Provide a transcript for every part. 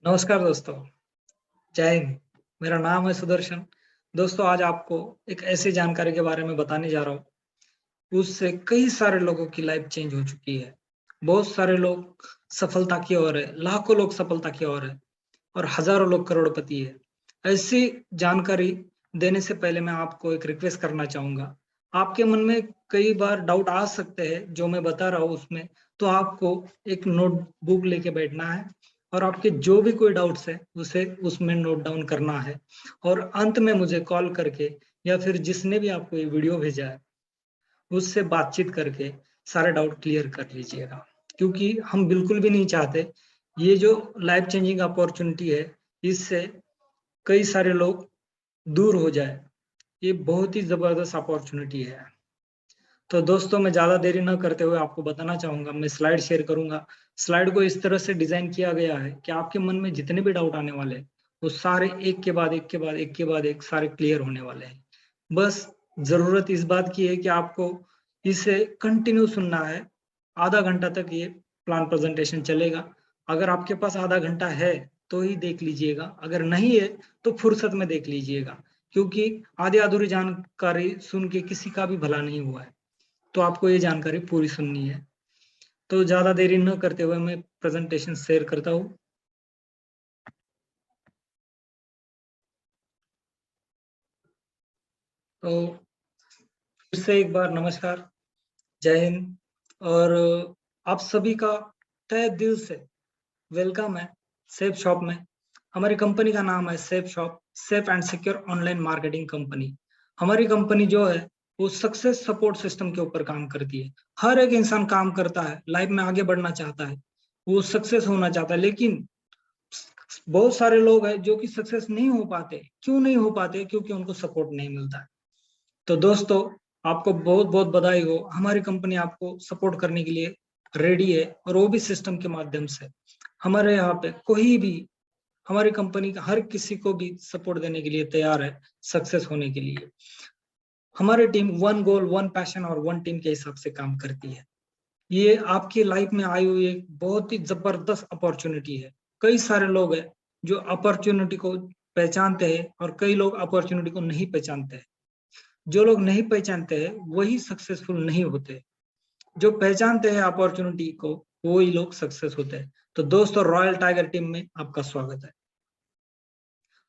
नमस्कार दोस्तों, जय हिंद। मेरा नाम है सुदर्शन। दोस्तों, आज आपको एक ऐसी जानकारी के बारे में बताने जा रहा हूँ, उससे कई सारे लोगों की लाइफ चेंज हो चुकी है। बहुत सारे लोग सफलता की ओर है, लाखों लोग सफलता की ओर है और हजारों लोग करोड़पति है। ऐसी जानकारी देने से पहले मैं आपको एक रिक्वेस्ट करना चाहूंगा। आपके मन में कई बार डाउट आ सकते हैं जो मैं बता रहा हूँ उसमें, तो आपको एक नोटबुक लेके बैठना है और आपके जो भी कोई डाउट्स है उसे उसमें नोट डाउन करना है और अंत में मुझे कॉल करके या फिर जिसने भी आपको ये वीडियो भेजा है उससे बातचीत करके सारे डाउट क्लियर कर लीजिएगा। क्योंकि हम बिल्कुल भी नहीं चाहते ये जो लाइफ चेंजिंग अपॉर्चुनिटी है इससे कई सारे लोग दूर हो जाए। ये बहुत ही जबरदस्त अपॉर्चुनिटी है। तो दोस्तों, मैं ज्यादा देरी न करते हुए आपको बताना चाहूंगा, मैं स्लाइड शेयर करूंगा। स्लाइड को इस तरह से डिजाइन किया गया है कि आपके मन में जितने भी डाउट आने वाले हैं वो सारे एक के बाद एक के बाद एक के बाद एक सारे क्लियर होने वाले हैं। बस जरूरत इस बात की है कि आपको इसे कंटिन्यू सुनना है। आधा घंटा तक ये प्लान प्रेजेंटेशन चलेगा। अगर आपके पास आधा घंटा है तो ही देख लीजिएगा, अगर नहीं है तो फुर्सत में देख लीजिएगा। क्योंकि आधी अधूरी जानकारी सुन के किसी का भी भला नहीं हुआ है, तो आपको ये जानकारी पूरी सुननी है। तो ज्यादा देरी न करते हुए मैं प्रेजेंटेशन शेयर करता हूँ। तो फिर से एक बार नमस्कार, जय हिंद। और आप सभी का तहे दिल से वेलकम है सेफ शॉप में। हमारी कंपनी का नाम है safe shop, safe and secure online marketing company. हमारी कंपनी जो है वो सक्सेस सपोर्ट सिस्टम के ऊपर काम करती है। हर एक इंसान काम करता है, लाइफ में आगे बढ़ना चाहता है, वो सक्सेस होना चाहता है, लेकिन बहुत सारे लोग हैं जो कि सक्सेस नहीं हो पाते। क्यों नहीं हो पाते? क्योंकि उनको सपोर्ट नहीं मिलता है। तो दोस्तों, आपको बहुत बहुत बधाई हो, हमारी कंपनी आपको सपोर्ट करने के लिए रेडी है और वो भी सिस्टम के माध्यम से। हमारे यहाँ पे कोई भी हमारी कंपनी का हर किसी को भी सपोर्ट देने के लिए तैयार है सक्सेस होने के लिए। हमारी team one goal one passion और वन टीम के हिसाब से काम करती है। ये आपकी लाइफ में आई हुई एक बहुत ही जबरदस्त अपॉर्चुनिटी है। कई सारे लोग हैं जो अपॉर्चुनिटी को पहचानते हैं और कई लोग अपॉर्चुनिटी को नहीं पहचानते हैं। जो लोग नहीं पहचानते हैं वही सक्सेसफुल नहीं होते। जो पहचानते हैं अपॉर्चुनिटी को वही लोग सक्सेस होते हैं। तो दोस्तों, रॉयल टाइगर टीम में आपका स्वागत है।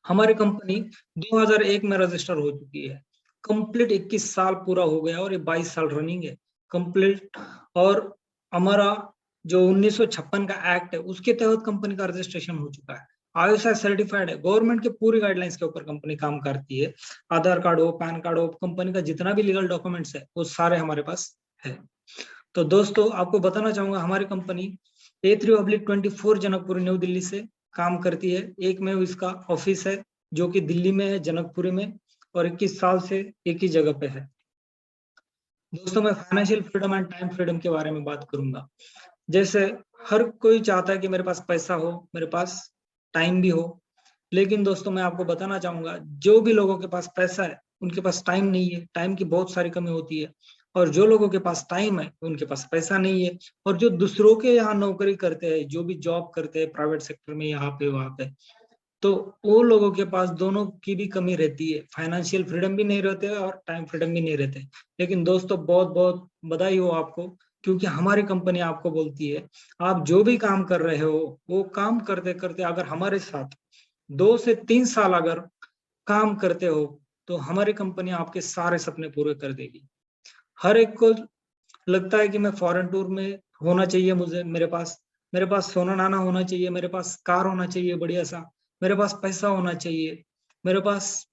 हमारी कंपनी 2001 में रजिस्टर हो चुकी है। कंप्लीट 21 साल पूरा हो गया और ये 22 साल रनिंग है कंप्लीट। और हमारा जो 1956 का एक्ट है उसके तहत कंपनी का रजिस्ट्रेशन हो चुका है। आईएसआई सर्टिफाइड है, गवर्नमेंट के पूरी गाइडलाइंस के ऊपर कंपनी काम करती है। आधार कार्ड हो, पैन कार्ड हो, कंपनी का जितना भी लीगल डॉक्यूमेंट्स है वो सारे हमारे पास है। तो दोस्तों, आपको बताना चाहूंगा हमारी company A3/24 Janakpuri new Delhi से काम करती है। एक में इसका ऑफिस है जो कि दिल्ली में है, जनकपुरी में, और 21 साल से एक ही जगह पे है। दोस्तों, मैं financial freedom and time freedom के बारे में बात करूंगा। जैसे हर कोई चाहता है कि मेरे पास पैसा हो, मेरे पास टाइम भी हो। लेकिन दोस्तों, मैं आपको बताना चाहूंगा जो भी लोगों के पास पैसा है उनके पास टाइम नहीं है। टाइम की बहुत सारी कमी होती है। और जो लोगों के पास टाइम है उनके पास पैसा नहीं है। और जो दूसरों के यहाँ नौकरी करते हैं, जो भी जॉब करते हैं प्राइवेट सेक्टर में, यहाँ पे वहां पे, तो वो लोगों के पास दोनों की भी कमी रहती है। फाइनेंशियल फ्रीडम भी नहीं रहते और टाइम फ्रीडम भी नहीं रहते। लेकिन दोस्तों, बहुत बहुत बधाई हो आपको, क्योंकि हमारी कंपनी आपको बोलती है आप जो भी काम कर रहे हो वो काम करते करते अगर हमारे साथ 2 से 3 साल अगर काम करते हो तो हमारी कंपनी आपके सारे सपने पूरे कर देगी। हर एक को लगता है कि मैं फॉरेन टूर में होना चाहिए, मुझे मेरे पास सोना नाना होना चाहिए, मेरे पास कार होना चाहिए बढ़िया सा, मेरे पास पैसा होना चाहिए, मेरे पास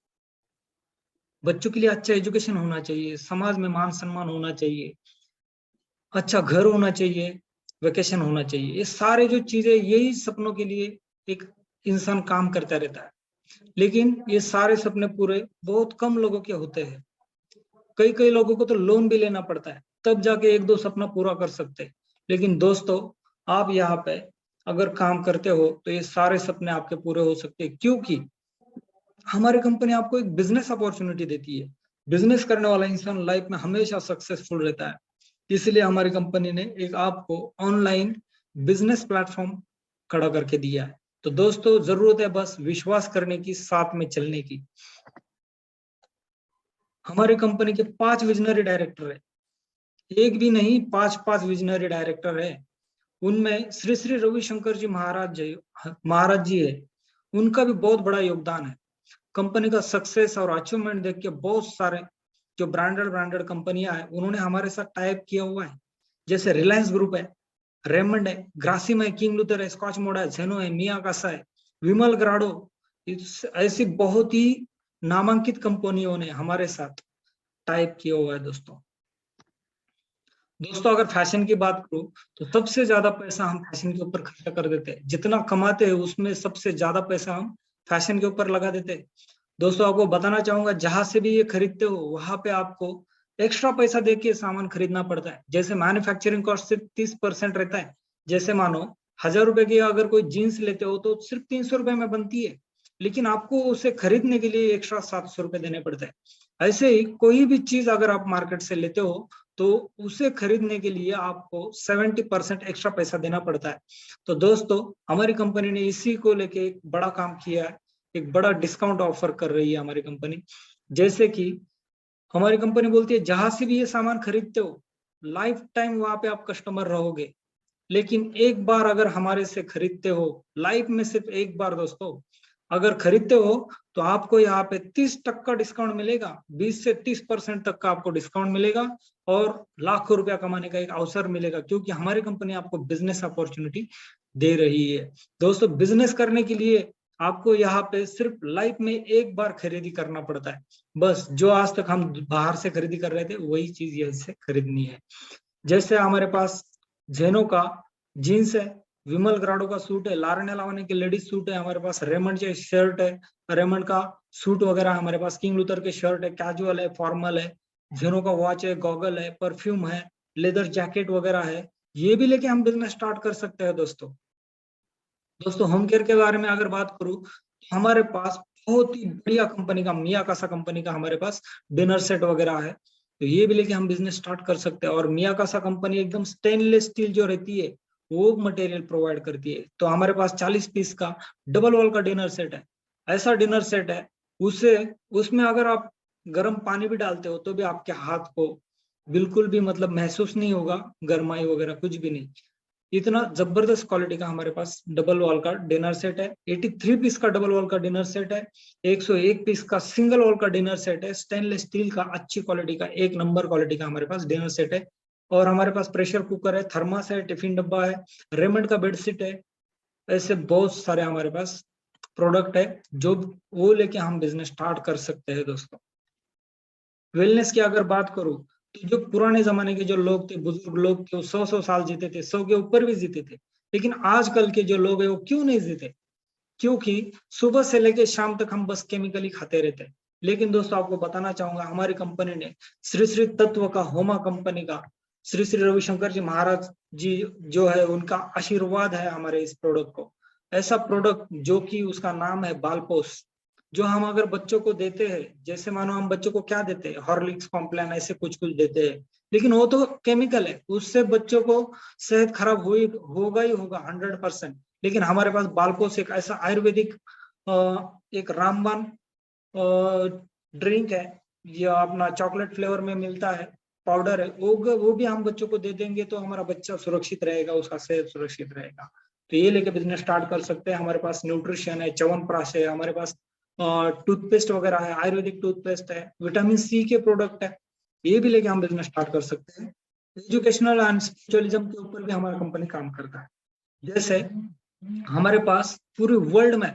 बच्चों के लिए अच्छा एजुकेशन होना चाहिए, समाज में मान सम्मान होना चाहिए, अच्छा घर होना चाहिए, वेकेशन होना चाहिए। ये सारे जो चीजें, यही सपनों के लिए एक इंसान काम करता रहता है। लेकिन ये सारे सपने पूरे बहुत कम लोगों के होते हैं। कई कई लोगों को तो लोन भी लेना पड़ता है तब जाके एक दो सपना पूरा कर सकते हैं। लेकिन दोस्तों, आप यहाँ पे अगर काम करते हो तो ये सारे सपने आपके पूरे हो सकते हैं, क्योंकि हमारी कंपनी आपको एक बिजनेस अपॉर्चुनिटी देती है। बिजनेस करने वाला इंसान लाइफ में हमेशा सक्सेसफुल रहता है। इसलिए हमारी कंपनी ने एक आपको ऑनलाइन बिजनेस प्लेटफॉर्म खड़ा करके दिया है। तो दोस्तों जरूरत है बस विश्वास करने की, साथ में चलने की। हमारी कंपनी के 5 विजनरी डायरेक्टर है, एक भी नहीं, 5 विजनरी डायरेक्टर है। उनमें श्री श्री रविशंकर जी महाराज जी है, उनका भी बहुत बड़ा योगदान है। कंपनी का सक्सेस और अचीवमेंट देख के बहुत सारे जो ब्रांडेड कंपनियां हैं उन्होंने हमारे साथ टाइप किया हुआ है। जैसे रिलायंस ग्रुप है, रेमंड है, ग्रासिम है, किंग लूथर है, स्कॉच मोडा है, जेनो है, मिया कासा है, विमल ग्राडो, ऐसी बहुत ही नामांकित कंपनियों ने हमारे साथ टाइप किया हुआ है। दोस्तों अगर फैशन की बात करूं तो सबसे ज्यादा पैसा हम फैशन के ऊपर खर्चा कर देते हैं। जितना कमाते हैं उसमें सबसे ज्यादा पैसा हम फैशन के ऊपर लगा देते हैं। दोस्तों आपको बताना चाहूंगा, जहां से भी ये खरीदते हो वहां पे आपको एक्स्ट्रा पैसा दे के सामान खरीदना पड़ता है। जैसे मैन्युफैक्चरिंग कॉस्ट सिर्फ 30% रहता है। जैसे मानो 1000 रुपए की अगर कोई जीन्स लेते हो तो सिर्फ 300 रुपए में बनती है, लेकिन आपको उसे खरीदने के लिए एक्स्ट्रा 700 रुपए देने पड़ते हैं। ऐसे ही कोई भी चीज अगर आप मार्केट से लेते हो तो उसे खरीदने के लिए आपको 70% एक्स्ट्रा पैसा देना पड़ता है। तो दोस्तों हमारी कंपनी ने इसी को लेके एक बड़ा काम किया है, एक बड़ा डिस्काउंट ऑफर कर रही है हमारी कंपनी। जैसे कि हमारी कंपनी बोलती है जहां से भी ये सामान खरीदते हो लाइफ टाइम वहां पे आप कस्टमर रहोगे, लेकिन एक बार अगर हमारे से खरीदते हो, लाइफ में सिर्फ एक बार दोस्तों अगर खरीदते हो तो आपको यहाँ पे 30% का डिस्काउंट मिलेगा, 20 से 30% तक का आपको डिस्काउंट मिलेगा और लाखों रुपया कमाने का एक अवसर मिलेगा, क्योंकि हमारी कंपनी आपको बिजनेस अपॉर्चुनिटी दे रही है। दोस्तों बिजनेस करने के लिए आपको यहाँ पे सिर्फ लाइफ में एक बार खरीदी करना पड़ता है। बस जो आज तक हम बाहर से खरीदी कर रहे थे वही चीज यहाँ से खरीदनी है। जैसे हमारे पास जेनो का जीन्स है, विमल ग्राडो का सूट है, लारने लावने के लेडीज सूट है, हमारे पास रेमंड के शर्ट है, रेमंड का सूट वगैरह हमारे पास, किंग लूथर के शर्ट है, कैजुअल है, फॉर्मल है, जेनो का वॉच है, गॉगल है, परफ्यूम है, लेदर जैकेट वगैरह है। ये भी लेके हम बिजनेस स्टार्ट कर सकते हैं। दोस्तों होम केयर के बारे में अगर बात करूं तो हमारे पास बहुत ही बढ़िया कंपनी का, मिया कासा कंपनी का हमारे पास डिनर सेट वगैरह है। तो ये भी लेके हम बिजनेस स्टार्ट कर सकते हैं। और मिया कासा कंपनी एकदम स्टेनलेस स्टील जो रहती है वो मटेरियल प्रोवाइड करती है। तो हमारे पास 40 पीस का डबल वॉल का डिनर सेट है। ऐसा डिनर सेट है उसे उसमें अगर आप गर्म पानी भी डालते हो तो भी आपके हाथ को बिल्कुल भी मतलब महसूस नहीं होगा, गर्माई वगैरह कुछ भी नहीं। इतना जबरदस्त क्वालिटी का हमारे पास डबल वॉल का डिनर सेट है। 83 पीस का डबल वॉल का डिनर सेट है, 101 पीस का सिंगल वॉल का डिनर सेट है, स्टेनलेस स्टील का अच्छी क्वालिटी का, एक नंबर क्वालिटी का हमारे पास डिनर सेट है। और हमारे पास प्रेशर कुकर है, थर्मस है, टिफिन डब्बा है, रेमंड का बेडशीट है। ऐसे बहुत सारे हमारे पास प्रोडक्ट है जो वो लेके हम बिजनेस स्टार्ट कर सकते हैं। दोस्तों वेलनेस की अगर बात करूं तो जो पुराने जमाने के जो लोग थे, बुजुर्ग लोग थे, 100 साल जीते थे, 100 के ऊपर भी जीते थे। लेकिन आजकल के जो लोग हैं वो क्यों नहीं जीते? क्योंकि सुबह से लेके शाम तक हम बस केमिकल ही खाते रहते हैं। लेकिन दोस्तों आपको बताना चाहूंगा, हमारी कंपनी ने श्री श्री तत्व का, होमा कंपनी का, श्री श्री रविशंकर जी महाराज जी जो है उनका आशीर्वाद है हमारे इस प्रोडक्ट को। ऐसा प्रोडक्ट जो कि उसका नाम है बालपोस, जो हम अगर बच्चों को देते हैं, जैसे मानो हम बच्चों को क्या देते हैं, हॉर्लिक्स, कॉम्प्लान, ऐसे कुछ कुछ देते हैं, लेकिन वो तो केमिकल है, उससे बच्चों को सेहत खराब होगा ही होगा 100%। लेकिन हमारे पास बालपोस एक ऐसा आयुर्वेदिक एक रामबाण ड्रिंक है, ये अपना चॉकलेट फ्लेवर में मिलता है, पाउडर है, वो भी हम बच्चों को दे देंगे तो हमारा बच्चा सुरक्षित रहेगा, उसका सेहत सुरक्षित रहेगा। तो ये लेके बिजनेस स्टार्ट कर सकते हैं। हमारे पास न्यूट्रिशन है, च्यवनप्राश है, हमारे पास टूथपेस्ट वगैरह है, आयुर्वेदिक टूथपेस्ट है, विटामिन सी के प्रोडक्ट है, ये भी लेके हम बिजनेस स्टार्ट कर सकते हैं। एजुकेशनल एंड स्पिरिचुअलिज्म के ऊपर भी हमारा कंपनी काम करता है। जैसे हमारे पास पूरे वर्ल्ड में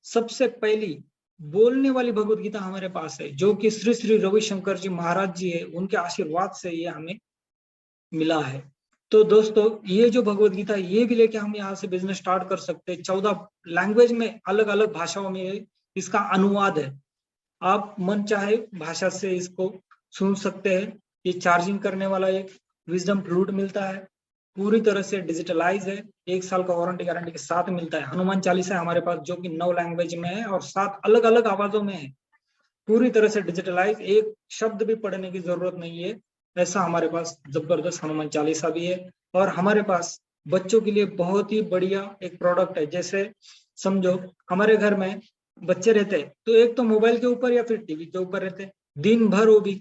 सबसे पहली बोलने वाली भगवत गीता हमारे पास है, जो कि श्री श्री रविशंकर जी महाराज जी है, उनके आशीर्वाद से ये हमें मिला है। तो दोस्तों ये जो भगवत गीता है ये भी लेके हम यहाँ से बिजनेस स्टार्ट कर सकते हैं। 14 लैंग्वेज में, अलग अलग भाषाओं में इसका अनुवाद है। आप मन चाहे भाषा से इसको सुन सकते हैं। ये चार्जिंग करने वाला एक विजडम फ्लूट मिलता है, पूरी तरह से डिजिटलाइज है, 1 साल का वारंटी गारंटी के साथ मिलता है। हनुमान चालीसा हमारे पास जो कि 9 लैंग्वेज में है और 7 अलग अलग आवाजों में है, पूरी तरह से डिजिटलाइज, एक शब्द भी पढ़ने की जरूरत नहीं है। ऐसा हमारे पास जबरदस्त हनुमान चालीसा भी है। और हमारे पास बच्चों के लिए बहुत ही बढ़िया एक प्रोडक्ट है, जैसे समझो हमारे घर में बच्चे रहते हैं तो एक तो मोबाइल के ऊपर या फिर टीवी के ऊपर रहते हैं दिन भर वो भी।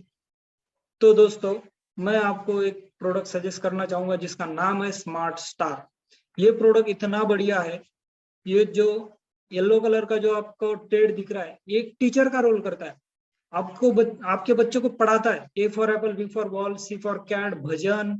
तो दोस्तों मैं आपको एक प्रोडक्ट सजेस्ट करना चाहूंगा जिसका नाम है स्मार्ट स्टार। ये प्रोडक्ट इतना बढ़िया है। ये जो येलो कलर का जो आपको टेड दिख रहा है ये एक टीचर का रोल करता है। आपके बच्चों को पढ़ाता है। A for apple, B for ball, C for cat, भजन,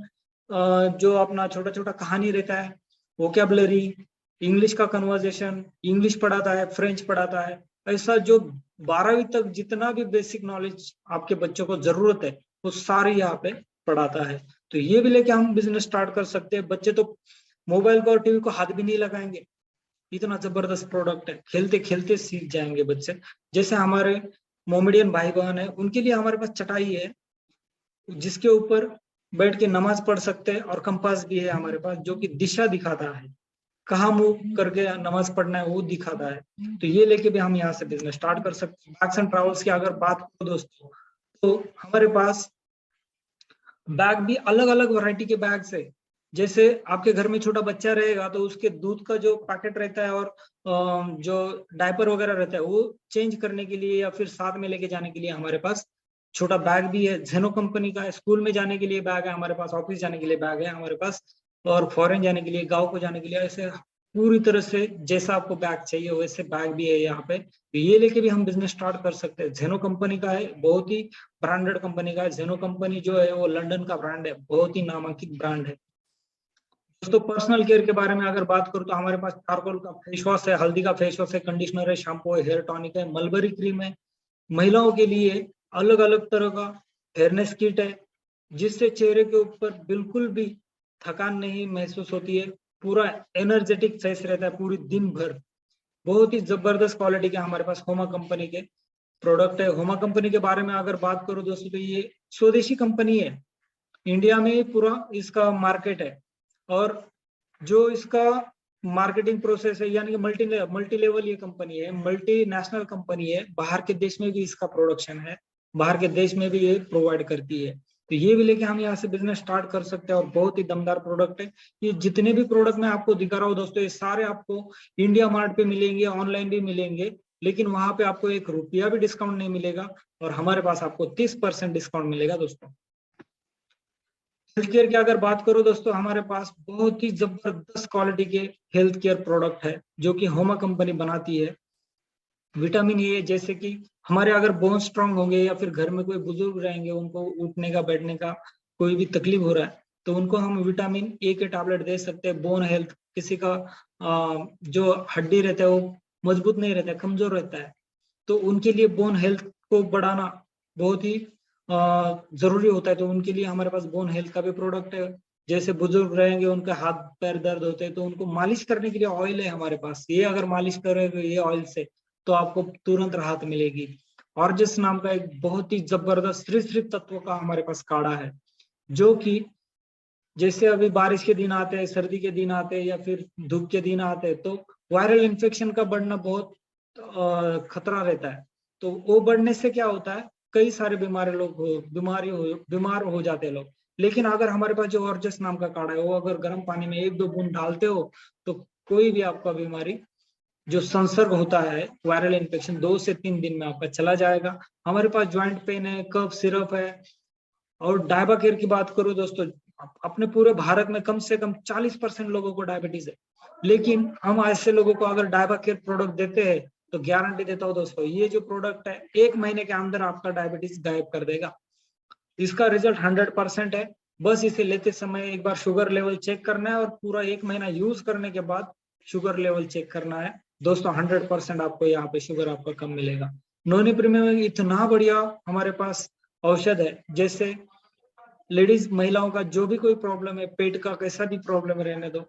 जो अपना छोटा छोटा कहानी रहता है, वोकेबलरी, इंग्लिश का कन्वर्जेशन, इंग्लिश पढ़ाता है, फ्रेंच पढ़ाता है। ऐसा जो 12वीं तक जितना भी बेसिक नॉलेज आपके बच्चों को जरूरत है वो सारी यहाँ पे पढ़ाता है। तो ये भी लेके हम बिजनेस स्टार्ट कर सकते हैं। बच्चे तो मोबाइल को और टीवी को हाथ भी नहीं लगाएंगे। इतना जबरदस्त प्रोडक्ट है, खेलते खेलते सीख जाएंगे बच्चे। जैसे हमारे मोमेडियन भाई बहन है उनके लिए हमारे पास चटाई है जिसके ऊपर बैठ के नमाज पढ़ सकते हैं, और कंपास भी है हमारे पास जो कि दिशा दिखाता है, कहाँ मुंह करके नमाज पढ़ना है वो दिखाता है। तो ये लेके भी हम यहाँ से बिजनेस स्टार्ट कर सकते हैं। बैग्स एंड ट्रैवल्स की अगर बात करो दोस्तों तो हमारे पास बैग भी अलग अलग वैरायटी के बैग्स है। जैसे आपके घर में छोटा बच्चा रहेगा तो उसके दूध का जो पैकेट रहता है और जो डायपर वगैरह रहता है वो चेंज करने के लिए या फिर साथ में लेके जाने के लिए हमारे पास छोटा बैग भी है। जेनो कंपनी का है। स्कूल में जाने के लिए बैग है हमारे पास, ऑफिस जाने के लिए बैग है हमारे पास, और फॉरेन जाने के लिए, गाँव को जाने के लिए, ऐसे पूरी तरह से जैसा आपको बैग चाहिए वैसे बैग भी है यहाँ पे। तो ये लेके भी हम बिजनेस स्टार्ट कर सकते हैं। जेनो कंपनी का है, बहुत ही ब्रांडेड कंपनी का है। जेनो कंपनी जो है वो लंदन का ब्रांड है, बहुत ही नामांकित ब्रांड है। दोस्तों पर्सनल केयर के बारे में अगर बात करूँ तो हमारे पास चारकोल का फेस वॉश है, हल्दी का फेस वॉश है, कंडीशनर है, शैम्पू है, हेयर टॉनिक है, मलबरी क्रीम है। महिलाओं के लिए अलग अलग तरह का फेयरनेस किट है जिससे चेहरे के ऊपर बिल्कुल भी थकान नहीं महसूस होती है, पूरा एनर्जेटिक फेस रहता है पूरी दिन भर। बहुत ही जबरदस्त क्वालिटी के हमारे पास होमा कंपनी के प्रोडक्ट है। होमा कंपनी के बारे में अगर बात करूं दोस्तों तो ये स्वदेशी कंपनी है। इंडिया में ही पूरा इसका मार्केट है, और जो इसका मार्केटिंग प्रोसेस है यानी कि मल्टी लेवल ये कंपनी है, मल्टी नेशनल कंपनी है। बाहर के देश में भी इसका प्रोडक्शन है, बाहर के देश में भी ये प्रोवाइड करती है। तो ये भी लेके हम यहाँ से बिजनेस स्टार्ट कर सकते हैं, और बहुत ही दमदार प्रोडक्ट है। ये जितने भी प्रोडक्ट मैं आपको दिखा रहा हूँ दोस्तों ये सारे आपको इंडिया मार्ट पे मिलेंगे, ऑनलाइन भी मिलेंगे, लेकिन वहां पे आपको 1 रुपया भी डिस्काउंट नहीं मिलेगा, और हमारे पास आपको 30% डिस्काउंट मिलेगा दोस्तों। हेल्थ केयर की अगर बात करो दोस्तों हमारे पास बहुत ही जबरदस्त क्वालिटी के हेल्थ केयर प्रोडक्ट है जो कि होमा कंपनी बनाती है। विटामिन ए, जैसे कि हमारे अगर बोन स्ट्रांग होंगे या फिर घर में कोई बुजुर्ग रहेंगे उनको उठने का बैठने का कोई भी तकलीफ हो रहा है तो उनको हम विटामिन ए के टैबलेट दे सकते हैं। बोन हेल्थ, किसी का जो हड्डी रहता है वो मजबूत नहीं रहता है, कमजोर रहता है, तो उनके लिए बोन हेल्थ को बढ़ाना बहुत ही जरूरी होता है। तो उनके लिए हमारे पास बोन हेल्थ का भी प्रोडक्ट है। जैसे बुजुर्ग रहेंगे उनके हाथ पैर दर्द होते हैं तो उनको मालिश करने के लिए ऑयल है हमारे पास। ये अगर मालिश करोगे ये ऑयल से तो आपको तुरंत राहत मिलेगी। ऑर्जिस नाम का एक बहुत ही जबरदस्त श्री तत्व का हमारे पास काढ़ा है जो कि जैसे अभी बारिश के दिन आते हैं, सर्दी के दिन आते हैं या फिर धूप के दिन आते हैं तो वायरल इन्फेक्शन का बढ़ना बहुत खतरा रहता है। तो वो बढ़ने से क्या होता है, कई सारे बीमार हो जाते हैं लोग। लेकिन अगर हमारे पास जो ऑर्जस नाम का काढ़ा है वो अगर गर्म पानी में 1-2 बूंद डालते हो तो कोई भी आपका बीमारी जो संसर्ग होता है वायरल इन्फेक्शन 2 से 3 दिन में आपका चला जाएगा। हमारे पास ज्वाइंट पेन है, कफ सिरप है। और डायबा केयर की बात करूं दोस्तों, अपने पूरे भारत में कम से कम 40% लोगों को डायबिटीज है, लेकिन हम ऐसे लोगों को अगर डायबा केयर प्रोडक्ट देते हैं तो गारंटी देता हूं दोस्तों ये जो प्रोडक्ट है 1 महीने के अंदर आपका डायबिटीज गायब कर देगा। इसका रिजल्ट 100% है। बस इसे लेते समय एक बार शुगर लेवल चेक करना है और पूरा 1 महीना यूज करने के बाद शुगर लेवल चेक करना है दोस्तों। 100% आपको यहाँ पे शुगर आपका कम मिलेगा। नॉन प्रीमियम में इतना बढ़िया हमारे पास औषध है। जैसे लेडीज महिलाओं का जो भी कोई प्रॉब्लम है, पेट का कैसा भी प्रॉब्लम रहने दो,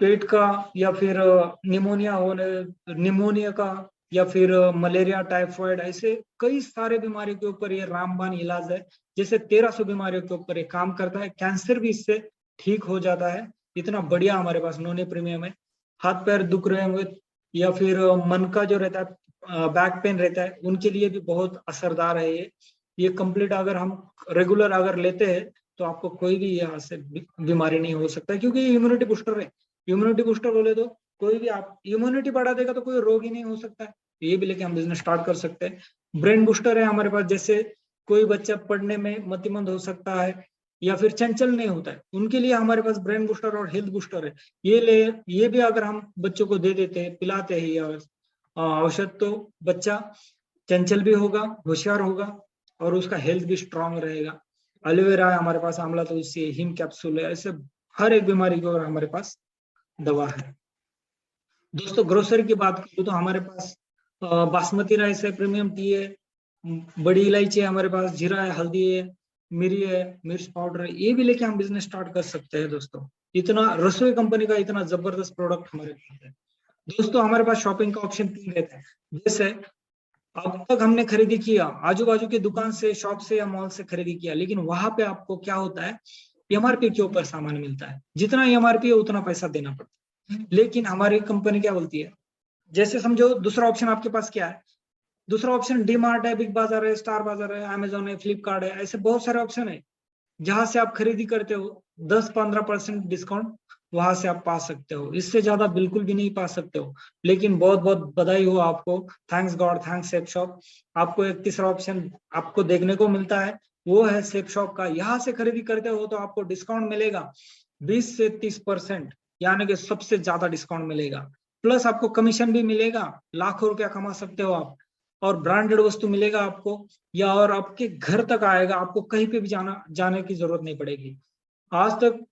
पेट का या फिर निमोनिया का या फिर मलेरिया, टाइफाइड, ऐसे कई सारे बीमारियों के ऊपर ये रामबाण इलाज है। जैसे 1300 बीमारियों के ऊपर ये काम करता है। कैंसर भी इससे ठीक हो जाता है। इतना बढ़िया हमारे पास नॉन प्रीमियम है। हाथ पैर दुख रहे होंगे या फिर मन का जो रहता है बैक पेन रहता है उनके लिए भी बहुत असरदार है ये कंप्लीट अगर हम रेगुलर अगर लेते हैं तो आपको कोई भी यहाँ से बीमारी नहीं हो सकता क्योंकि ये इम्यूनिटी बूस्टर है। इम्यूनिटी बूस्टर बोले तो कोई भी आप इम्यूनिटी बढ़ा देगा तो कोई रोग ही नहीं हो सकता है। ये भी लेके हम बिजनेस स्टार्ट कर सकते हैं। ब्रेन बूस्टर है हमारे पास, जैसे कोई बच्चा पढ़ने में मतिमंद हो सकता है या फिर चंचल नहीं होता है, उनके लिए हमारे पास ब्रेन बूस्टर और हेल्थ बूस्टर है। ये भी अगर हम बच्चों को दे देते हैं, पिलाते हैं या औषध, तो बच्चा चंचल भी होगा, होशियार होगा और उसका हेल्थ भी स्ट्रांग रहेगा। एलोवेरा है हमारे पास, आंवला तुलसी है, हिम कैप्सूल है, ऐसे हर एक बीमारी की और हमारे पास दवा है। दोस्तों ग्रोसरी की बात करूँ तो हमारे पास बासमती राइस है, प्रीमियम टी है, बड़ी इलायची है हमारे पास, जीरा है, हल्दी है, मिरी है, मिर्च पाउडर है, ये भी लेके हम बिजनेस स्टार्ट कर सकते हैं। दोस्तों इतना रसोई कंपनी का इतना जबरदस्त प्रोडक्ट हमारे पास है। दोस्तों हमारे पास शॉपिंग का ऑप्शन तीन रहता है। जैसे अब तक हमने खरीदी किया आजू बाजू की दुकान से, शॉप से या मॉल से खरीदी किया, लेकिन वहां पे आपको क्या होता है, एमआरपी के ऊपर सामान मिलता है, जितना एमआरपी है उतना पैसा देना पड़ता है। लेकिन हमारी कंपनी क्या बोलती है, जैसे समझो दूसरा ऑप्शन आपके पास क्या है, दूसरा ऑप्शन डी मार्ट है, बिग बाजार है, स्टार बाजार है, अमेजोन है, फ्लिपकार्ट है, ऐसे बहुत सारे ऑप्शन है जहां से आप खरीदी करते हो 10-15% डिस्काउंट वहां से आप पा सकते हो। इससे ज्यादा बिल्कुल भी नहीं पा सकते हो। लेकिन बहुत बहुत बधाई हो आपको, thanks God, thanks safe shop. आपको एक तीसरा ऑप्शन आपको देखने को मिलता है, वो है सेफ शॉप का। यहाँ से खरीदी करते हो तो आपको डिस्काउंट मिलेगा 20 से 30%, यानी कि सबसे ज्यादा डिस्काउंट मिलेगा। प्लस आपको कमीशन भी मिलेगा, लाखों रुपया कमा सकते हो आप। और ब्रांडेड वस्तु मिलेगा आपको, या और आपके घर तक आएगा, आपको कहीं पे भी जाने की जरूरत नहीं पड़ेगी। आज तक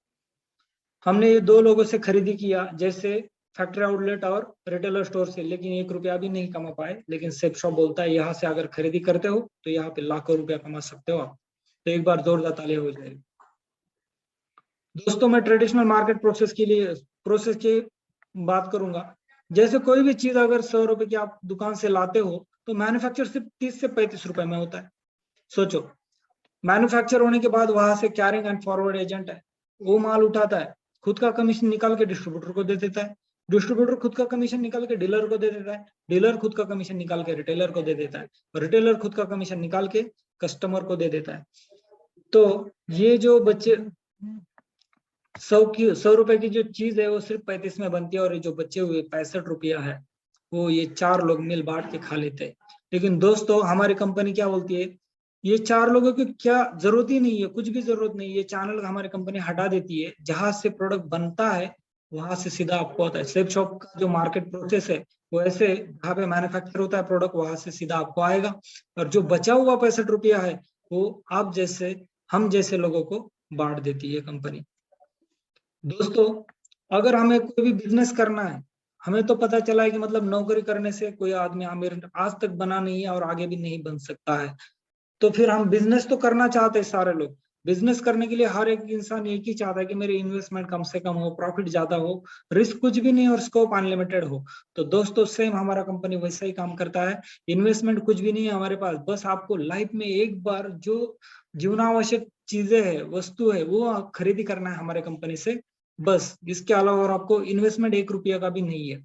हमने ये दो लोगों से खरीदी किया, जैसे फैक्ट्री आउटलेट और रिटेलर स्टोर से, लेकिन 1 रुपया भी नहीं कमा पाए। लेकिन सेफ शॉप बोलता है यहाँ से अगर खरीदी करते हो तो यहाँ पे लाखों रुपया कमा सकते हो आप। तो एक बार जोरदार तालियां हो जाएगी। दोस्तों मैं ट्रेडिशनल मार्केट प्रोसेस की बात करूंगा। जैसे कोई भी चीज अगर 100 रुपए की आप दुकान से लाते हो तो मैन्युफैक्चर सिर्फ 30 से 35 रुपए में होता है। सोचो, मैन्युफैक्चर होने के बाद वहां से कैरिंग एंड फॉरवर्ड एजेंट है, वो माल उठाता है, खुद का कमीशन निकाल के डिस्ट्रीब्यूटर को दे देता है, डिस्ट्रीब्यूटर खुद का कमीशन निकाल के डीलर को दे देता है, डीलर खुद का कमीशन निकाल के रिटेलर को दे देता है, रिटेलर खुद का कमीशन निकाल के कस्टमर को दे देता है। तो ये जो बच्चे 100 रुपए की जो चीज है वो सिर्फ 35 में बनती है, और ये जो बचे हुए 65 रुपया है वो ये चार लोग मिल बांट के खा लेते हैं। लेकिन दोस्तों हमारी कंपनी क्या बोलती है, ये चार लोगों की क्या जरूरत ही नहीं है, कुछ भी जरूरत नहीं है। ये चैनल हमारी कंपनी हटा देती है, जहां से प्रोडक्ट बनता है वहां से सीधा आपको आता है। सेफ शॉप का जो मार्केट प्रोसेस है वो ऐसे, जहाँ पे मैन्युफैक्चर होता है प्रोडक्ट वहां से सीधा आपको आएगा, और जो बचा हुआ 65 रुपया है वो आप जैसे, हम जैसे लोगों को बांट देती है कंपनी। दोस्तों अगर हमें कोई भी बिजनेस करना है, हमें तो पता चला है कि मतलब नौकरी करने से कोई आदमी आमिर आज तक बना नहीं है और आगे भी नहीं बन सकता है, तो फिर हम बिजनेस तो करना चाहते हैं सारे लोग। बिजनेस करने के लिए हर एक इंसान एक ही चाहता है कि मेरी इन्वेस्टमेंट कम से कम हो, प्रॉफिट ज्यादा हो, रिस्क कुछ भी नहीं और स्कोप अनलिमिटेड हो। तो दोस्तों सेम हमारा कंपनी वैसा ही काम करता है। इन्वेस्टमेंट कुछ भी नहीं है हमारे पास, बस आपको लाइफ में एक बार जो जीवनावश्यक चीजें है, वस्तु है, वो खरीदी करना है हमारे कंपनी से, बस। इसके अलावा और आपको इन्वेस्टमेंट 1 रुपया का भी नहीं है।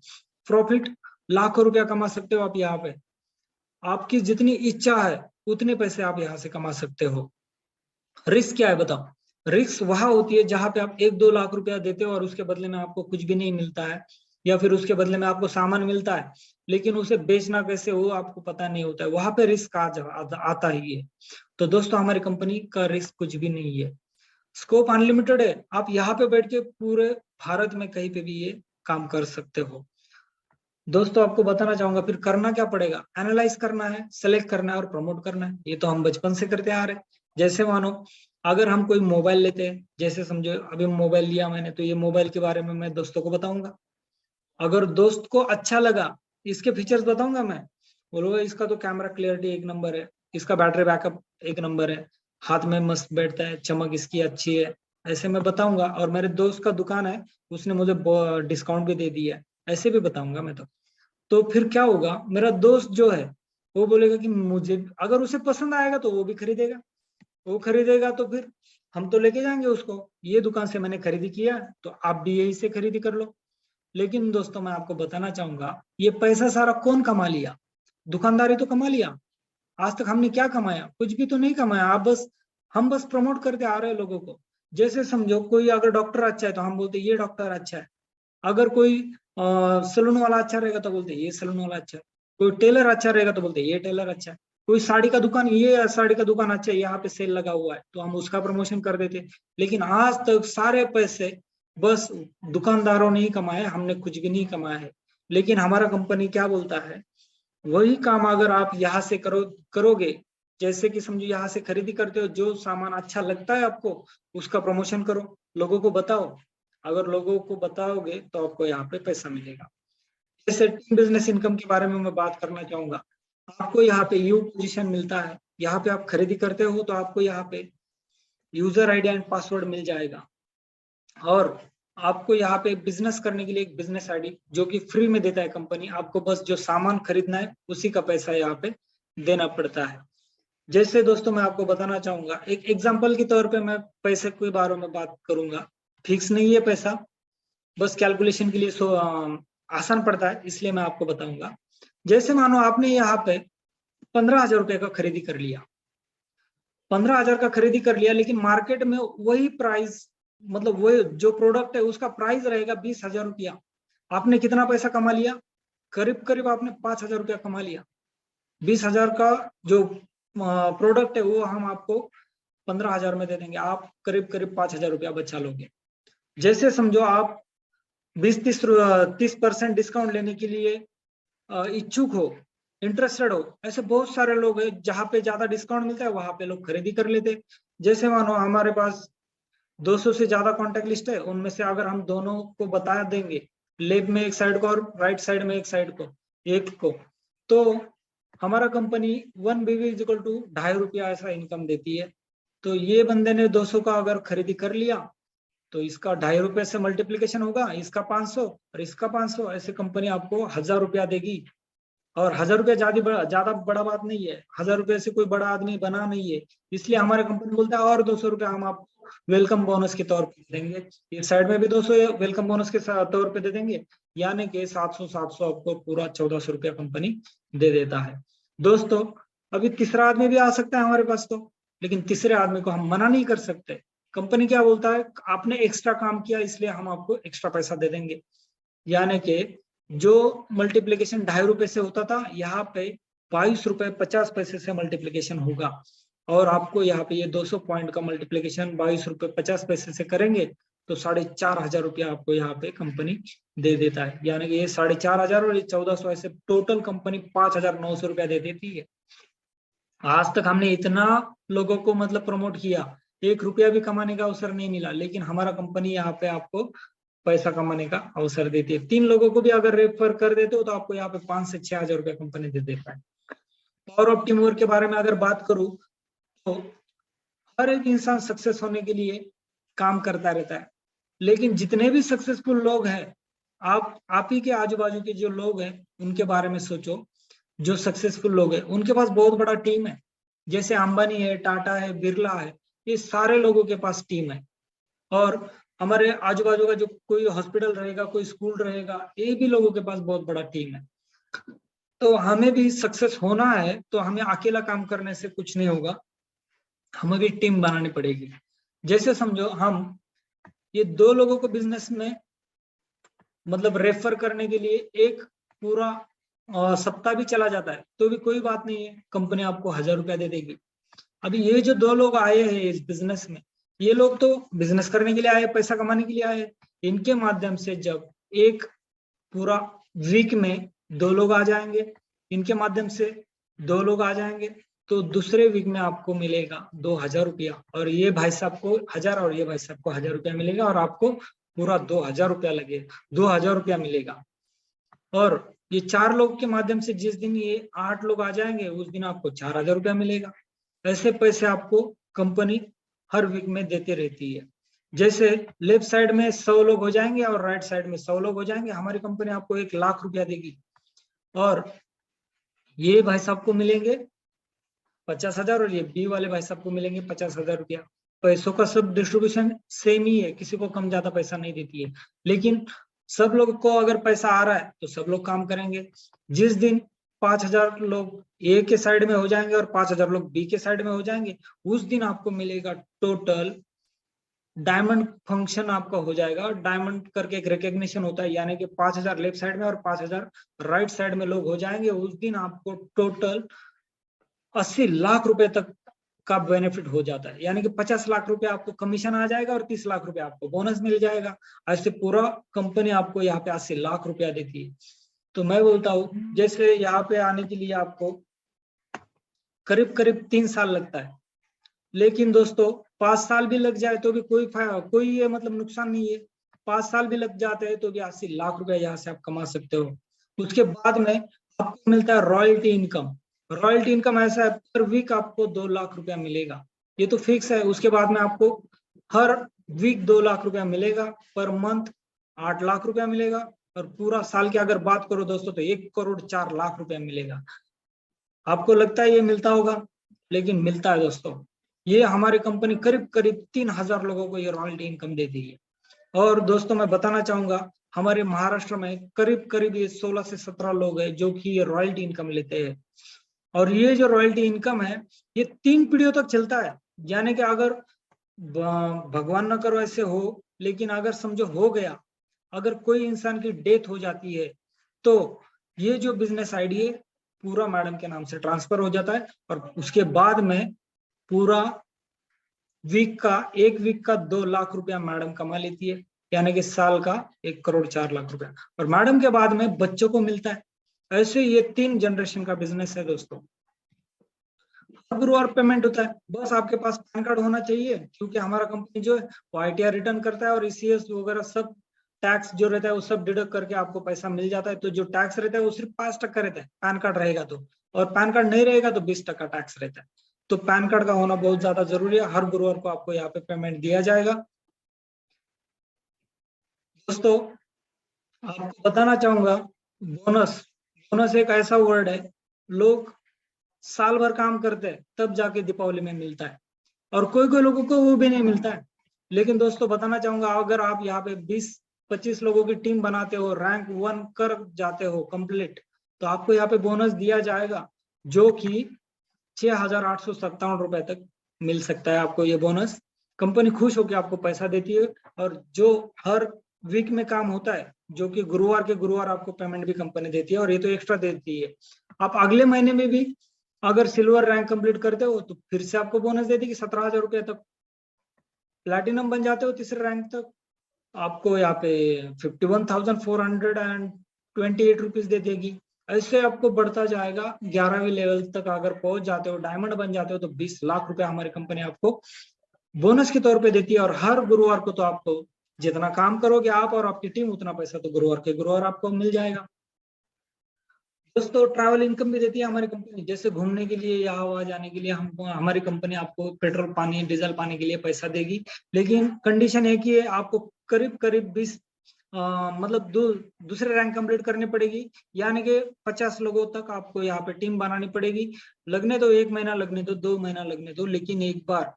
प्रॉफिट लाखों रुपया कमा सकते हो आप यहाँ पे, आपकी जितनी इच्छा है उतने पैसे आप यहाँ से कमा सकते हो। रिस्क क्या है बताओ, रिस्क वहां होती है जहां पे आप 1-2 लाख रुपया देते हो और उसके बदले में आपको कुछ भी नहीं मिलता है, या फिर उसके बदले में आपको सामान मिलता है लेकिन उसे बेचना कैसे हो आपको पता नहीं होता है, वहां पे रिस्क आता ही है। तो दोस्तों हमारी कंपनी का रिस्क कुछ भी नहीं है, स्कोप अनलिमिटेड है। आप यहाँ पे बैठ के पूरे भारत में कहीं पे भी ये काम कर सकते हो। दोस्तों आपको बताना चाहूंगा फिर करना क्या पड़ेगा, एनालाइज करना है, सेलेक्ट करना है और प्रमोट करना है। ये तो हम बचपन से करते आ रहे हैं। जैसे मानो अगर हम कोई मोबाइल लेते हैं, जैसे समझो अभी मोबाइल लिया मैंने, तो ये मोबाइल के बारे में मैं दोस्तों को बताऊंगा। अगर दोस्त को अच्छा लगा, इसके फीचर्स बताऊंगा मैं, बोलो इसका तो कैमरा क्लियरिटी 1 नंबर है, इसका बैटरी बैकअप 1 नंबर है, हाथ में मस्त बैठता है, चमक इसकी अच्छी है, ऐसे मैं बताऊंगा। और मेरे दोस्त का दुकान है, उसने मुझे डिस्काउंट भी दे दिया है, ऐसे भी बताऊंगा मैं। तो फिर क्या होगा, मेरा दोस्त जो है वो बोलेगा कि मुझे, अगर उसे पसंद आएगा तो वो भी खरीदेगा, वो खरीदेगा तो फिर हम तो लेके जाएंगे उसको, ये दुकान से मैंने खरीदी किया तो आप भी यही से खरीदी कर लो। लेकिन दोस्तों मैं आपको बताना चाहूंगा, ये पैसा सारा कौन कमा लिया, दुकानदारी तो कमा लिया। आज तक हमने क्या कमाया, कुछ भी तो नहीं कमाया। आप बस, हम बस प्रमोट करते आ रहे हैं लोगों को। जैसे समझो कोई अगर डॉक्टर अच्छा है तो हम बोलते ये डॉक्टर अच्छा है, अगर कोई सलून वाला अच्छा रहेगा तो बोलते हैं ये सलून वाला अच्छा है, कोई टेलर अच्छा रहेगा तो बोलते हैं ये टेलर अच्छा है, कोई साड़ी का दुकान, ये साड़ी का दुकान अच्छा है, यहाँ पे सेल लगा हुआ है तो हम उसका प्रमोशन कर देते। लेकिन आज तक सारे पैसे बस दुकानदारों ने ही कमाए, हमने कुछ भी नहीं कमाया है। लेकिन हमारा कंपनी क्या बोलता है, वही काम अगर आप यहाँ से करोगे, जैसे कि समझो यहाँ से खरीदी करते हो, जो सामान अच्छा लगता है आपको उसका प्रमोशन करो, लोगों को बताओ। अगर लोगों को बताओगे तो आपको यहाँ पे पैसा मिलेगा। जैसे टीम बिजनेस इनकम के बारे में मैं बात करना चाहूंगा। आपको यहाँ पे यू पोजीशन मिलता है, यहाँ पे आप खरीदी करते हो तो आपको यहाँ पे यूजर आईडी एंड पासवर्ड मिल जाएगा। और आपको यहाँ पे बिजनेस करने के लिए एक बिजनेस आईडी जो कि फ्री में देता है कंपनी, आपको बस जो सामान खरीदना है उसी का पैसा यहाँ पे देना पड़ता है। जैसे दोस्तों मैं आपको बताना चाहूंगा, एक एग्जांपल के तौर पे मैं पैसे के बारे में बात करूंगा। फिक्स नहीं है पैसा, बस कैलकुलेशन के लिए आसान पड़ता है, इसलिए मैं आपको बताऊंगा। जैसे मानो आपने यहाँ पे 15,000 रुपए का खरीदी कर लिया, 15,000 का खरीदी कर लिया, लेकिन मार्केट में वही प्राइस, मतलब वही जो प्रोडक्ट है उसका प्राइस रहेगा 20,000 रुपया। आपने कितना पैसा कमा लिया, करीब करीब आपने 5,000 रुपया कमा लिया। 20,000 का जो प्रोडक्ट है वो हम आपको 15,000 में दे देंगे, आप करीब करीब 5,000 रुपया बचा लोगे। जैसे समझो आप 30% डिस्काउंट लेने के लिए इच्छुक हो, इंटरेस्टेड हो, ऐसे बहुत सारे लोग हैं जहाँ पे ज्यादा डिस्काउंट मिलता है वहां पे लोग खरीदी कर लेते। जैसे मानो हमारे पास 200 से ज्यादा कॉन्टेक्ट लिस्ट है, उनमें से अगर हम दोनों को बता देंगे, लेफ्ट में एक साइड को और राइट साइड में एक को, तो हमारा कंपनी 1 BV इक्वल टू 2.5 रुपया ऐसा इनकम देती है। तो ये बंदे ने 200 का अगर खरीदी कर लिया तो इसका 2.5 रुपये से मल्टीप्लीकेशन होगा, इसका 500 और इसका 500, ऐसे कंपनी आपको 1,000 रुपया देगी। और 1,000 रुपया ज्यादा बड़ा बात नहीं है, 1,000 रुपये से कोई बड़ा आदमी बना नहीं है, इसलिए हमारे कंपनी बोलता है और 200 रुपया हम आपको वेलकम बोनस के तौर पे देंगे। इस साइड में भी 200 वेलकम बोनस के तौर पे दे देंगे, यानी कि 700 आपको पूरा 1,400 रुपया कंपनी दे देता है। दोस्तों अभी तीसरा आदमी भी आ सकता है हमारे पास तो, लेकिन तीसरे आदमी को हम मना नहीं कर सकते। कंपनी क्या बोलता है, आपने एक्स्ट्रा काम किया इसलिए हम आपको एक्स्ट्रा पैसा दे देंगे। यानी कि जो मल्टीप्लीकेशन 2.5 रुपए से होता था, यहाँ पे 22 रुपए 50 पैसे से मल्टीप्लीकेशन होगा। और आपको यहाँ पे ये 200 पॉइंट का मल्टीप्लीकेशन 22 रुपए 50 पैसे से करेंगे तो 4,500 रुपया आपको यहाँ पे कंपनी दे देता है। यानी कि ये 4,500 और ये 1,400, ऐसे टोटल कंपनी 5,900 रुपया दे देती है। आज तक हमने इतना लोगों को मतलब प्रमोट किया, 1 रुपया भी कमाने का अवसर नहीं मिला, लेकिन हमारा कंपनी यहाँ पे आपको पैसा कमाने का अवसर देती है। 3 लोगों को भी अगर रेफर कर देते हो तो आपको यहाँ पे 5 से 6,000 रुपया कंपनी दे देता है। पावर ऑफ टीम वर्क के बारे में अगर बात करूं तो हर एक इंसान सक्सेस होने के लिए काम करता रहता है, लेकिन जितने भी सक्सेसफुल लोग हैं, आप ही के आजू बाजू के जो लोग हैं उनके बारे में सोचो। जो सक्सेसफुल लोग हैं उनके पास बहुत बड़ा टीम है, जैसे अंबानी है, टाटा है, बिरला है, ये सारे लोगों के पास टीम है। और हमारे आजू बाजू का जो कोई हॉस्पिटल रहेगा, कोई स्कूल रहेगा, ये भी लोगों के पास बहुत बड़ा टीम है। तो हमें भी सक्सेस होना है तो हमें अकेला काम करने से कुछ नहीं होगा, हमें भी टीम बनानी पड़ेगी। जैसे समझो हम ये 2 लोगों को बिजनेस में मतलब रेफर करने के लिए एक पूरा सप्ताह भी चला जाता है तो भी कोई बात नहीं है, कंपनी आपको 1,000 रुपया दे देगी। अभी ये जो 2 लोग आए हैं इस बिजनेस में, ये लोग तो बिजनेस करने के लिए आए, पैसा कमाने के लिए आए। इनके माध्यम से जब एक पूरा वीक में 2 लोग आ जाएंगे, इनके माध्यम से 2 लोग आ जाएंगे, तो दूसरे वीक में आपको मिलेगा 2,000 रुपया, और ये भाई साहब को 1,000 और ये भाई साहब को 1,000 रुपया मिलेगा, और आपको पूरा 2,000 रुपया लगेगा, 2,000 रुपया मिलेगा। और ये 4 लोग के माध्यम से जिस दिन ये 8 लोग आ जाएंगे उस दिन आपको 4,000 रुपया मिलेगा। ऐसे पैसे आपको कंपनी हर वीक में देते रहती है। जैसे लेफ्ट साइड में 100 लोग हो जाएंगे और राइट साइड में 100 लोग हो जाएंगे, हमारी कंपनी आपको 1,00,000 रुपया देगी, और ये भाई साहब को मिलेंगे 50,000 और ये बी वाले भाई साहब को मिलेंगे 50,000 रुपया। पैसों का सब डिस्ट्रीब्यूशन सेम ही है, किसी को कम ज्यादा पैसा नहीं देती है, लेकिन सब लोग को अगर पैसा आ रहा है तो सब लोग काम करेंगे। जिस दिन 5,000 लोग ए के साइड में हो जाएंगे और 5,000 लोग बी के साइड में हो जाएंगे, उस दिन आपको मिलेगा टोटल डायमंड फंक्शन आपका हो जाएगा। डायमंड करके एक रिकग्निशन होता है, यानी कि 5,000 लेफ्ट साइड में और 5,000 राइट साइड में लोग हो जाएंगे। उस दिन आपको टोटल 80 लाख रुपए तक का बेनिफिट हो जाता है, यानी कि 50 लाख रुपए आपको कमीशन आ जाएगा और 30 लाख रुपए आपको बोनस मिल जाएगा। ऐसे पूरा कंपनी आपको यहाँ पे 80 लाख रुपया देती है। तो मैं बोलता हूँ, जैसे यहाँ पे आने के लिए आपको करीब करीब 3 साल लगता है, लेकिन दोस्तों 5 साल भी लग जाए तो भी कोई ये मतलब नुकसान नहीं है। 5 साल भी लग जाते हैं तो भी 80 लाख रुपए यहाँ से आप कमा सकते हो। उसके बाद में आपको मिलता है रॉयल्टी इनकम। रॉयल्टी इनकम ऐसा है, पर वीक आपको 2 लाख रुपया मिलेगा, ये तो फिक्स है। उसके बाद में आपको हर वीक 2 लाख रुपया मिलेगा, पर मंथ 8 लाख रुपया मिलेगा, और पूरा साल की अगर बात करो दोस्तों तो 1,04,00,000 रुपया मिलेगा। आपको लगता है ये मिलता होगा, लेकिन मिलता है दोस्तों। ये हमारी कंपनी करीब करीब 3,000 लोगों को ये रॉयल्टी इनकम देती है। और दोस्तों मैं बताना चाहूंगा, हमारे महाराष्ट्र में करीब करीब ये 16 से 17 लोग हैं जो कि ये रॉयल्टी इनकम लेते हैं। और ये जो रॉयल्टी इनकम है, ये 3 पीढ़ियों तक चलता है। यानी कि अगर भगवान न करो ऐसे हो, लेकिन अगर समझो हो गया, अगर कोई इंसान की डेथ हो जाती है, तो ये जो बिजनेस आइडिया पूरा मैडम के नाम से ट्रांसफर हो जाता है। और उसके बाद में पूरा एक वीक का 2 लाख रुपया मैडम कमा लेती है, यानी कि साल का 1,04,00,000 रुपया। और मैडम के बाद में बच्चों को मिलता है। ऐसे ये 3 जनरेशन का बिजनेस है दोस्तों। हर गुरुवार पेमेंट होता है, बस आपके पास पैन कार्ड होना चाहिए, क्योंकि हमारा कंपनी जो है वो ITR रिटर्न करता है और ECS वगैरह सब टैक्स जो रहता है वो सब डिडक्ट करके आपको पैसा मिल जाता है। तो जो टैक्स रहता है वो सिर्फ 5% रहता है, पैन कार्ड रहेगा तो। और पैन कार्ड नहीं रहेगा तो 20% टैक्स रहता है। तो पैन कार्ड का होना बहुत ज्यादा जरूरी है। हर गुरुवार को आपको यहाँ पे पेमेंट दिया जाएगा। दोस्तों आपको बताना चाहूंगा, बोनस बोनस एक ऐसा वर्ड है, लोग साल भर काम करते हैं तब जाके दीपावली में मिलता है, और कोई कोई लोगों को वो भी नहीं मिलता है। लेकिन दोस्तों बताना चाहूंगा, अगर आप यहाँ पे 20-25 लोगों की टीम बनाते हो, रैंक 1 कर जाते हो कंप्लीट, तो आपको यहाँ पे बोनस दिया जाएगा, जो कि 6,857 रुपए तक मिल सकता है आपको ये बोनस। कंपनी खुश होकर आपको पैसा देती है। और जो हर वीक में काम होता है, जो कि गुरुवार के गुरुवार आपको पेमेंट भी कंपनी देती है, और ये तो एक्स्ट्रा देती है। आप अगले महीने में भी अगर सिल्वर रैंक कंप्लीट करते हो तो फिर से आपको बोनस देती है 17,000 रुपये तक। प्लैटिनम बन जाते हो तीसरे रैंक तक, आपको यहाँ पे 51,428 रुपीज दे देगी। ऐसे आपको बढ़ता जाएगा, 11वीं लेवल तक अगर पहुंच जाते हो, डायमंड बन जाते हो, तो 20 लाख रुपया हमारी कंपनी आपको बोनस के तौर पे देती है। और हर गुरुवार को तो आपको जितना काम करोगे आप और आपकी टीम, उतना पैसा तो गुरुवार के गुरुवार आपको मिल जाएगा। दोस्तों ट्रैवल इनकम भी देती है हमारी कंपनी, जैसे घूमने के लिए या आवा जाने के लिए हम हमारी कंपनी आपको पेट्रोल पानी डीजल पानी के लिए पैसा देगी। लेकिन कंडीशन है कि आपको करीब करीब 20 मतलब दूसरे रैंक कंप्लीट करनी पड़ेगी, यानी कि 50 लोगों तक आपको यहाँ पे टीम बनानी पड़ेगी। लगने दो 1 महीना, लगने दो 2 महीना लगने दो, लेकिन एक बार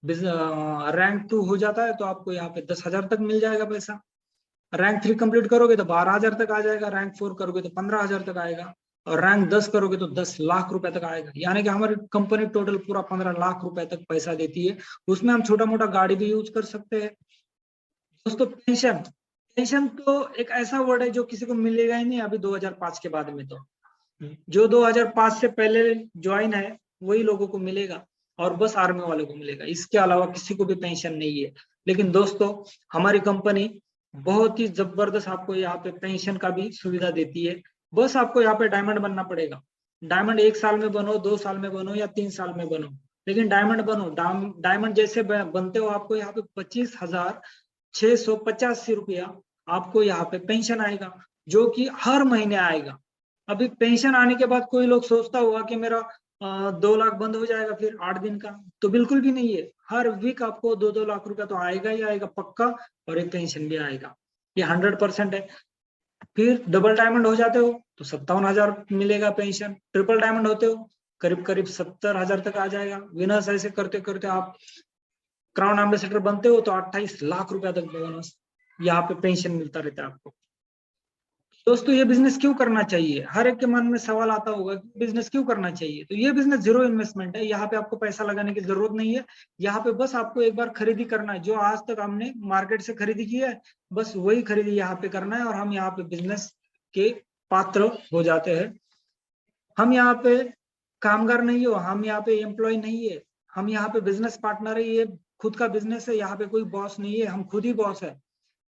रैंक 2 हो जाता है तो आपको यहाँ पे 10,000 तक मिल जाएगा पैसा। रैंक 3 कंप्लीट करोगे तो 12,000 तक आ जाएगा, रैंक 4 करोगे तो 15,000 तक आएगा, और रैंक 10 करोगे तो 10 लाख रुपए तक आएगा। यानी कि हमारी कंपनी टोटल पूरा 15 लाख रुपए तक पैसा देती है। उसमें हम छोटा मोटा गाड़ी भी यूज कर सकते हैं। दोस्तों पेंशन पेंशन तो एक ऐसा वर्ड है जो किसी को मिलेगा ही नहीं अभी 2005 के बाद में। तो जो 2005 से पहले ज्वाइन है वही लोगों को मिलेगा, और बस आर्मी वाले को मिलेगा, इसके अलावा किसी को भी पेंशन नहीं है। लेकिन दोस्तों हमारी कंपनी बहुत ही जबरदस्त आपको यहाँ पे पेंशन का भी सुविधा देती है। बस आपको यहाँ पे डायमंड बनना पड़ेगा। डायमंड 1 साल में बनो, 2 साल में बनो, या 3 साल में बनो, लेकिन डायमंड बनो। डायमंड जैसे बनते हो आपको यहाँ पे 25,685 रुपया आपको यहाँ पे पेंशन आएगा, जो कि हर महीने आएगा। अभी पेंशन आने के बाद कोई लोग सोचता होगा कि मेरा 2 लाख बंद हो जाएगा फिर 8 दिन का, तो बिल्कुल भी नहीं है। हर वीक आपको 2-2 लाख रुपया तो आएगा ही आएगा पक्का, और एक पेंशन भी आएगा, ये 100% है। फिर डबल डायमंड हो जाते हो तो 57,000 मिलेगा पेंशन। ट्रिपल डायमंड होते हो करीब करीब 70,000 तक आ जाएगा। विनर्स ऐसे करते करते आप क्राउन एम्बेसडर बनते हो तो 28 लाख रुपया तक बोनस यहाँ पे पेंशन मिलता रहता है आपको। दोस्तों ये बिजनेस क्यों करना चाहिए, हर एक के मन में सवाल आता होगा कि बिजनेस क्यों करना चाहिए। तो ये बिजनेस जीरो इन्वेस्टमेंट है, यहाँ पे आपको पैसा लगाने की जरूरत नहीं है। यहाँ पे बस आपको एक बार खरीदी करना है, जो आज तक हमने मार्केट से खरीदी की है बस वही खरीदी यहाँ पे करना है, और हम यहाँ पे बिजनेस के पात्र हो जाते हैं। हम यहाँ पे कामगार नहीं हो, हम यहाँ पे एम्प्लॉय नहीं है, हम यहाँ पे बिजनेस पार्टनर है। ये खुद का बिजनेस है, यहाँ पे कोई बॉस नहीं है, हम खुद ही बॉस है।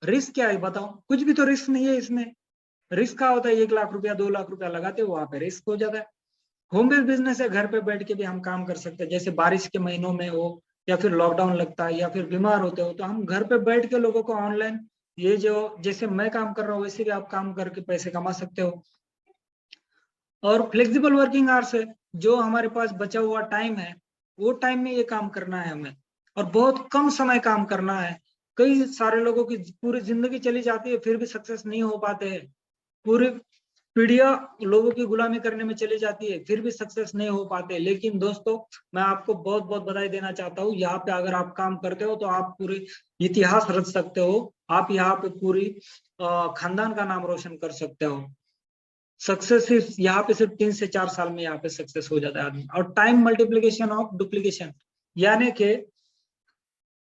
रिस्क क्या है बताओ, कुछ भी तो रिस्क नहीं है इसमें। रिस्क क्या होता है, 1 लाख रुपया 2 लाख रुपया लगाते हो वहां पे रिस्क हो जाता है। होम बेस्ड बिजनेस है, घर पे बैठ के भी हम काम कर सकते हैं। जैसे बारिश के महीनों में हो, या फिर लॉकडाउन लगता है, या फिर बीमार होते हो, तो हम घर पे बैठ के लोगों को ऑनलाइन, ये जो जैसे मैं काम कर रहा हूँ वैसे भी आप काम करके पैसे कमा सकते हो। और फ्लेक्सिबल वर्किंग आवर्स है, जो हमारे पास बचा हुआ टाइम है वो टाइम में ये काम करना है हमें, और बहुत कम समय काम करना है। कई सारे लोगों की पूरी जिंदगी चली जाती है फिर भी सक्सेस नहीं हो पाते हैं। पूरी पीढ़ियां लोगों की गुलामी करने में चली जाती है फिर भी सक्सेस नहीं हो पाते। लेकिन दोस्तों मैं आपको बहुत बहुत बधाई देना चाहता हूँ, यहाँ पे अगर आप काम करते हो तो आप पूरे इतिहास रच सकते हो। आप यहाँ पे पूरी खानदान का नाम रोशन कर सकते हो। सक्सेस सिर्फ यहाँ पे सिर्फ 3 से 4 साल में यहाँ पे सक्सेस हो जाता है आदमी। और टाइम मल्टीप्लीकेशन ऑफ डुप्लीकेशन, यानी कि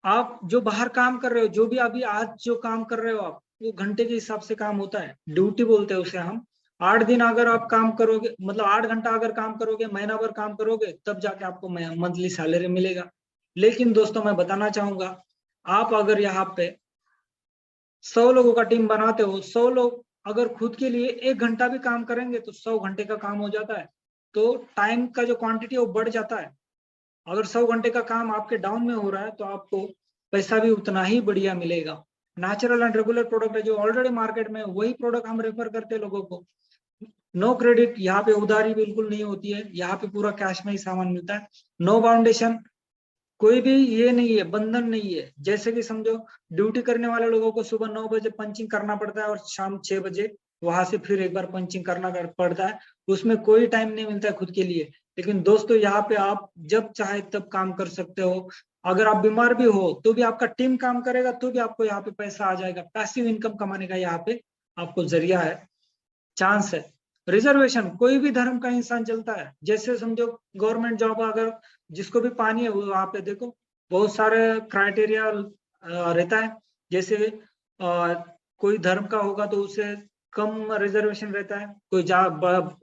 आप जो बाहर काम कर रहे हो, जो भी अभी आज जो काम कर रहे हो आप, वो घंटे के हिसाब से काम होता है, ड्यूटी बोलते हैं उसे हम। 8 दिन अगर आप काम करोगे, मतलब 8 घंटा अगर काम करोगे, महीना भर काम करोगे, तब जाके आपको मंथली सैलरी मिलेगा। लेकिन दोस्तों मैं बताना चाहूंगा, आप अगर यहाँ पे 100 लोगों का टीम बनाते हो, 100 लोग अगर खुद के लिए 1 घंटा भी काम करेंगे तो 100 घंटे का काम हो जाता है। तो टाइम का जो क्वांटिटी है वो बढ़ जाता है। अगर 100 घंटे का काम आपके डाउन में हो रहा है तो आपको पैसा भी उतना ही बढ़िया मिलेगा। नेचुरल एंड रेगुलर प्रोडक्ट है जो ऑलरेडी मार्केट में, वही प्रोडक्ट हम रेफर करते हैं लोगों को। नो क्रेडिट, यहाँ पे उधारी बिल्कुल नहीं होती है, यहाँ पे पूरा कैश में ही सामान मिलता है। नो बाउंडेशन, कोई भी ये नहीं है, बंधन नहीं है। जैसे कि समझो ड्यूटी करने वाले लोगों को सुबह 9 बजे पंचिंग करना पड़ता है और शाम 6 बजे वहां से फिर एक बार पंचिंग करना पड़ता है, उसमें कोई टाइम नहीं मिलता है खुद के लिए। लेकिन दोस्तों यहाँ पे आप जब चाहे तब काम कर सकते हो। अगर आप बीमार भी हो तो भी आपका टीम काम करेगा, तो भी आपको यहाँ पे पैसा आ जाएगा। पैसिव इनकम कमाने का यहाँ पे आपको जरिया है, चांस है। रिजर्वेशन, कोई भी धर्म का इंसान चलता है। जैसे समझो गवर्नमेंट जॉब अगर जिसको भी पानी है, वो वहां पे देखो बहुत सारे क्राइटेरिया रहता है। जैसे कोई धर्म का होगा तो उसे कम रिजर्वेशन रहता है, कोई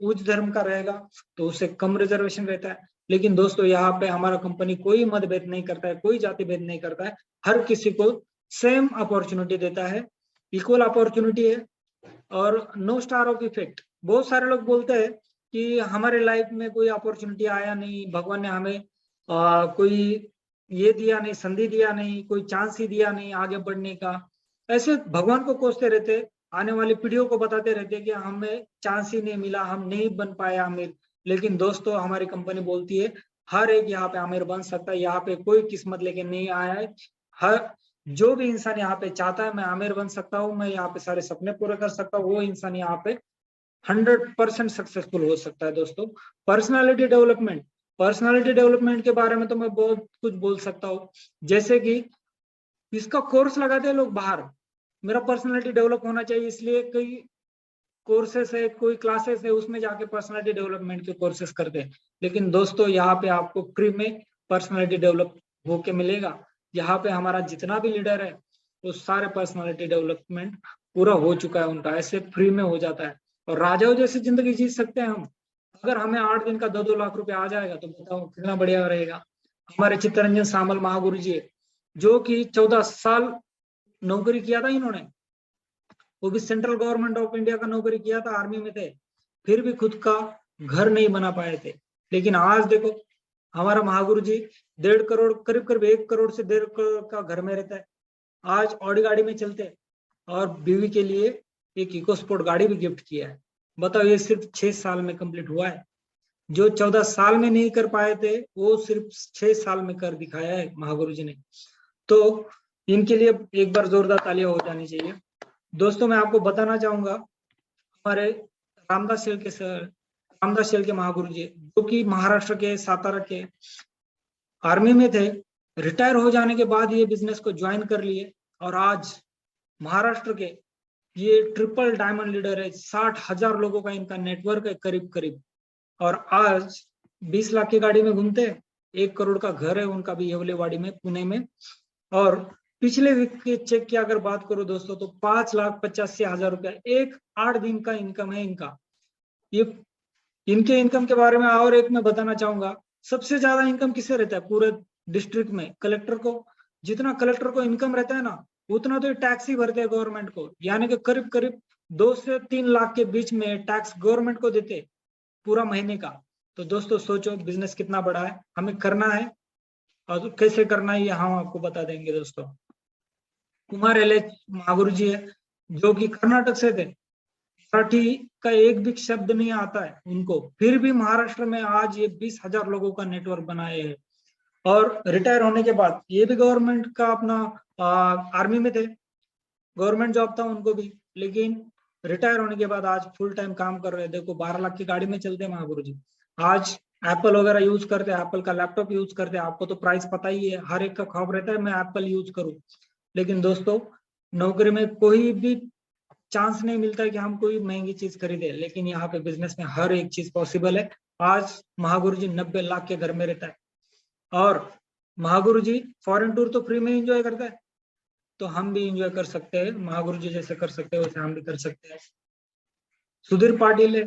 उच्च धर्म का रहेगा तो उसे कम रिजर्वेशन रहता है। लेकिन दोस्तों यहाँ पे हमारा कंपनी कोई मतभेद नहीं करता है, कोई जाति भेद नहीं करता है, हर किसी को सेम अपॉर्चुनिटी देता है, इक्वल अपॉर्चुनिटी है। और नो स्टार ऑफ इफेक्ट, बहुत सारे लोग बोलते हैं कि हमारे लाइफ में कोई अपॉर्चुनिटी आया नहीं, भगवान ने हमें कोई ये दिया नहीं, संधि दिया नहीं, कोई चांस ही दिया नहीं आगे बढ़ने का। ऐसे भगवान को कोसते रहते, आने वाली पीढ़ियों को बताते रहते कि हमें चांस ही नहीं मिला, हम नहीं बन पाए आमिर। लेकिन दोस्तों हमारी कंपनी बोलती है हर एक यहाँ पे आमिर बन सकता है, यहाँ पे कोई किस्मत लेके नहीं आया है। हर जो भी इंसान यहाँ पे चाहता है मैं आमिर बन सकता हूँ, मैं यहाँ पे सारे सपने पूरे कर सकता हूँ, वो इंसान यहाँ पे 100% सक्सेसफुल हो सकता है। दोस्तों पर्सनालिटी डेवलपमेंट, पर्सनालिटी डेवलपमेंट के बारे में तो मैं बहुत कुछ बोल सकता हूँ। जैसे कि इसका कोर्स लगाते हैं लोग बाहर, मेरा पर्सनालिटी डेवलप होना चाहिए इसलिए कई कोर्सेस है, कोई क्लासेस है, उसमें जाके पर्सनालिटी डेवलपमेंट के कोर्सेस करते हैं। लेकिन दोस्तों यहाँ पे आपको फ्री में पर्सनालिटी डेवलप होके मिलेगा। यहाँ पे हमारा जितना भी लीडर है वो सारे पर्सनालिटी डेवलपमेंट पूरा हो चुका है उनका, ऐसे फ्री में हो जाता है। और राजाओं जैसी जिंदगी जी सकते हैं हम। अगर हमें 8 दिन का 2-2 लाख रुपया आ जाएगा तो बताओ कितना बढ़िया रहेगा। हमारे चित्तरंजन सामल महागुरु जी, जो कि 14 साल नौकरी किया था इन्होंने, वो भी सेंट्रल गवर्नमेंट ऑफ इंडिया का नौकरी किया था, आर्मी में थे, फिर भी खुद का घर नहीं बना पाए थे। लेकिन आज देखो हमारा महागुरु जी 1.5 करोड़, करीब करीब 1 करोड़ से 1.5 करोड़ का घर में रहता है, आज ऑडी गाड़ी में चलते हैं, और बीवी के लिए एक इको स्पोर्ट गाड़ी भी गिफ्ट किया है। बताओ ये सिर्फ 6 साल में कंप्लीट हुआ है। जो 14 साल में नहीं कर पाए थे वो सिर्फ 6 साल में कर दिखाया है महागुरु जी ने। तो इनके लिए एक बार जोरदार तालियां हो जानी चाहिए। दोस्तों मैं आपको बताना चाहूंगा, हमारे रामदास शेलके महागुरु जी, जो कि महाराष्ट्र के सातारा के आर्मी में थे, रिटायर हो जाने के बाद ये बिजनेस को ज्वाइन कर लिए, और आज महाराष्ट्र के ये ट्रिपल डायमंड लीडर है, 60,000 लोगों का इनका नेटवर्क है करीब करीब। और आज 20 लाख की गाड़ी में घूमते हैं, 1 करोड़ का घर है उनका भी येवलेवाड़ी में, पुणे में। और पिछले वीक के चेक की अगर बात करो दोस्तों, तो 5,85,000 रुपया एक 8 दिन का इनकम है इनका। ये इनके इनकम के बारे में और एक मैं बताना चाहूंगा, सबसे ज्यादा इनकम किसे रहता है पूरे डिस्ट्रिक्ट में? कलेक्टर को। जितना कलेक्टर को इनकम रहता है ना, उतना तो ये टैक्स ही भरते हैं गवर्नमेंट को, यानी कि करीब करीब 2 से 3 लाख के बीच में टैक्स गवर्नमेंट को देते पूरा महीने का। तो दोस्तों सोचो बिजनेस कितना बड़ा है, हमें करना है और कैसे करना है ये हम आपको बता देंगे दोस्तों। कुमार एल.एच. महागुरु जी है, जो कि कर्नाटक से थे। मराठी का एक भी शब्द नहीं आता है उनको, फिर भी महाराष्ट्र में आज ये 20,000 लोगों का नेटवर्क बनाए हैं। और रिटायर होने के बाद ये भी गवर्नमेंट का अपना आर्मी में थे, गवर्नमेंट जॉब था उनको भी, लेकिन रिटायर होने के बाद आज फुल टाइम काम कर रहे हैं। देखो 12 लाख की गाड़ी में चलते हैं महागुरु जी, आज एप्पल वगैरह यूज करते हैं, एप्पल का लैपटॉप यूज करते हैं। आपको तो प्राइस पता ही है, हर एक का ख्वाब रहता है मैं एप्पल यूज करूं। लेकिन दोस्तों नौकरी में कोई भी चांस नहीं मिलता है कि हम कोई महंगी चीज खरीदे, लेकिन यहाँ पे बिजनेस में हर एक चीज पॉसिबल है। आज महागुरु जी 90 लाख के घर में रहता है, और महागुरु जी फॉरेन टूर तो फ्री में एंजॉय करता है, तो हम भी एंजॉय कर सकते हैं, महागुरु जी जैसे कर सकते हैं वैसे हम भी कर सकते हैं। सुधीर पाटिल है,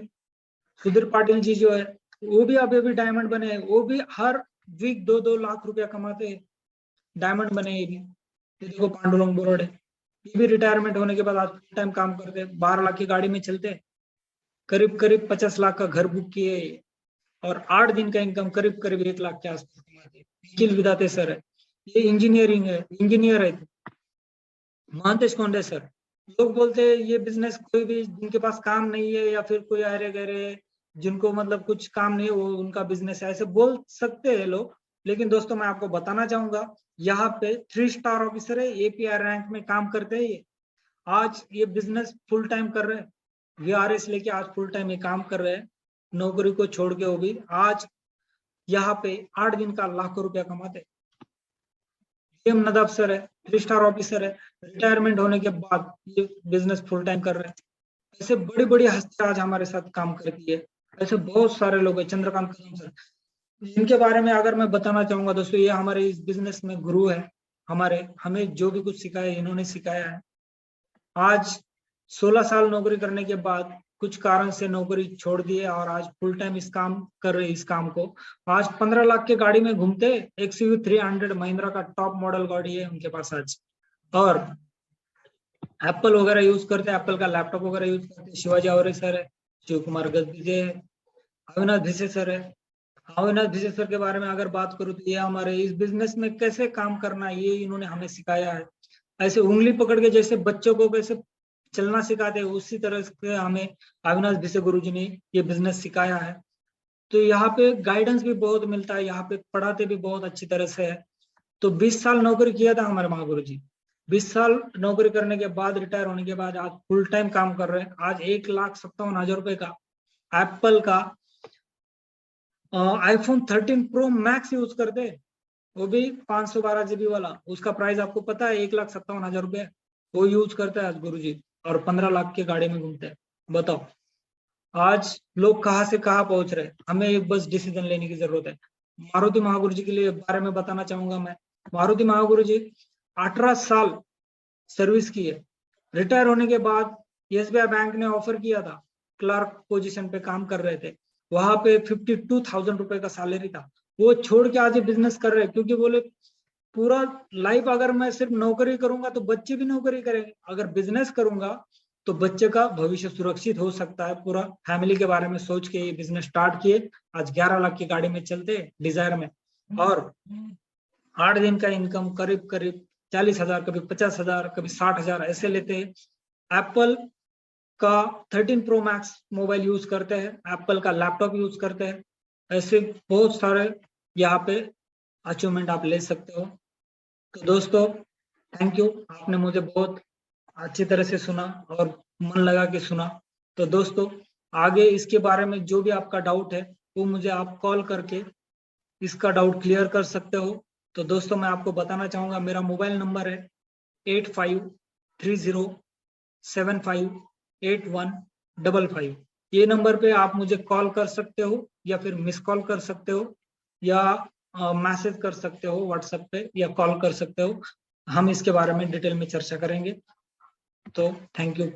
सुधीर पाटिल जी जो है वो भी अभी डायमंड बने हैं, वो भी हर वीक 2-2 लाख रुपया कमाते हैं, डायमंड बने ये भी। ये देखो पांडुरंग बोरड है, ये भी रिटायरमेंट होने के बाद आज फुल टाइम काम करते हैं, 12 लाख की गाड़ी में चलते हैं, करीब करीब 50 लाख का घर बुक किए, और 8 दिन का इनकम करीब करीब 1 लाख के आसपास कमाते हैं। निखिल विदाते सर है, ये इंजीनियरिंग है, इंजीनियर है। महांतेश कोंडे सर, लोग बोलते हैं ये बिजनेस कोई भी जिनके पास काम नहीं है या फिर कोई अरे गहरे जिनको मतलब कुछ काम नहीं है वो उनका बिजनेस है, ऐसे बोल सकते हैं लोग। लेकिन दोस्तों मैं आपको बताना चाहूंगा, यहाँ पे 3 स्टार ऑफिसर है, एपीआर रैंक में काम करते हैं ये। आज ये बिजनेस फुल टाइम कर रहे हैं, वीआरएस लेके आज फुल टाइम ये काम कर रहे हैं, नौकरी को छोड़ के। वो भी आज यहाँ पे 8 दिन का लाखों रुपया कमाते। एम नदाब सर है, 3 स्टार ऑफिसर है, रिटायरमेंट होने के बाद ये बिजनेस फुल टाइम कर रहे हैं। ऐसे बड़ी बड़ी हस्तियां आज हमारे साथ काम करती है, ऐसे बहुत सारे लोग हैं। चंद्रकांत कदम सर, इनके बारे में अगर मैं बताना चाहूंगा दोस्तों, ये हमारे इस बिजनेस में गुरु है हमारे, हमें जो भी कुछ सिखाया इन्होंने सिखाया है। आज 16 साल नौकरी करने के बाद कुछ कारण से नौकरी छोड़ दी है, और आज फुल टाइम इस काम कर रहे हैं इस काम को। आज 15 लाख के गाड़ी में घूमते, XUV 300 महिंद्रा का टॉप मॉडल गाड़ी है उनके पास आज। और एप्पल वगैरह यूज करते हैं, एप्पल का लैपटॉप वगैरह यूज करते हैं। शिवाजी आवरे सर है, शिव कुमार गजभिजे है, अविनाश भिसे सर है। अविनाश भिसे सर के बारे में अगर बात करूँ तो ये हमारे इस बिजनेस में कैसे काम करना है ये इन्होंने हमें सिखाया है। ऐसे उंगली पकड़ के जैसे बच्चों को कैसे चलना सिखाते हैं, उसी तरह से हमें अविनाश भिसे गुरु जी ने ये बिजनेस सिखाया है। तो यहाँ पे गाइडेंस भी बहुत मिलता है, यहाँ पे पढ़ाते भी बहुत अच्छी तरह से है। तो 20 साल नौकरी किया था हमारे महागुरु जी, 20 साल नौकरी करने के बाद रिटायर होने के बाद आज फुल टाइम काम कर रहे हैं। आज 1,57,000 रुपए का एप्पल का आईफोन 13 प्रो मैक्स यूज करते हैं, वो भी 512 GB वाला। उसका प्राइस आपको पता है 1,57,000 रुपए, वो यूज करता है आज गुरु जी, और 15 लाख की गाड़ी में घूमते हैं। बताओ आज लोग कहाँ से कहाँ पहुंच रहे हैं, हमें एक बस डिसीजन लेने की जरूरत है। मारुति महागुरु जी के लिए बारे में बताना चाहूंगा मैं। मारुति महागुरु जी 18 साल सर्विस की है, रिटायर होने के बाद SBI बैंक ने ऑफर किया था, क्लर्क पोजीशन पे काम कर रहे थे, वहां पे 52,000 रुपए का सैलरी था, वो छोड़ के आज बिजनेस कर रहे हैं। क्योंकि बोले पूरा लाइफ अगर मैं सिर्फ नौकरी करूंगा तो बच्चे भी नौकरी करेंगे, अगर बिजनेस करूंगा तो बच्चे का भविष्य सुरक्षित हो सकता है। पूरा फैमिली के बारे में सोच के ये बिजनेस स्टार्ट किए। आज 11 लाख की गाड़ी में चलते डिजायर में, और 8 दिन का इनकम करीब करीब 40,000, कभी 50,000, कभी 60,000 ऐसे लेते हैं। एप्पल का 13 प्रो मैक्स मोबाइल यूज करते हैं, एप्पल का लैपटॉप यूज करते हैं। ऐसे बहुत सारे यहाँ पे अचीवमेंट आप ले सकते हो। तो दोस्तों थैंक यू, आपने मुझे बहुत अच्छी तरह से सुना और मन लगा के सुना। तो दोस्तों आगे इसके बारे में जो भी आपका डाउट है वो मुझे आप कॉल करके इसका डाउट क्लियर कर सकते हो। तो दोस्तों मैं आपको बताना चाहूंगा, मेरा मोबाइल नंबर है 8530 758155। ये नंबर पे आप मुझे कॉल कर सकते हो या फिर मिस कॉल कर सकते हो या मैसेज कर सकते हो व्हाट्सएप पे या कॉल कर सकते हो। हम इसके बारे में डिटेल में चर्चा करेंगे। तो थैंक यू।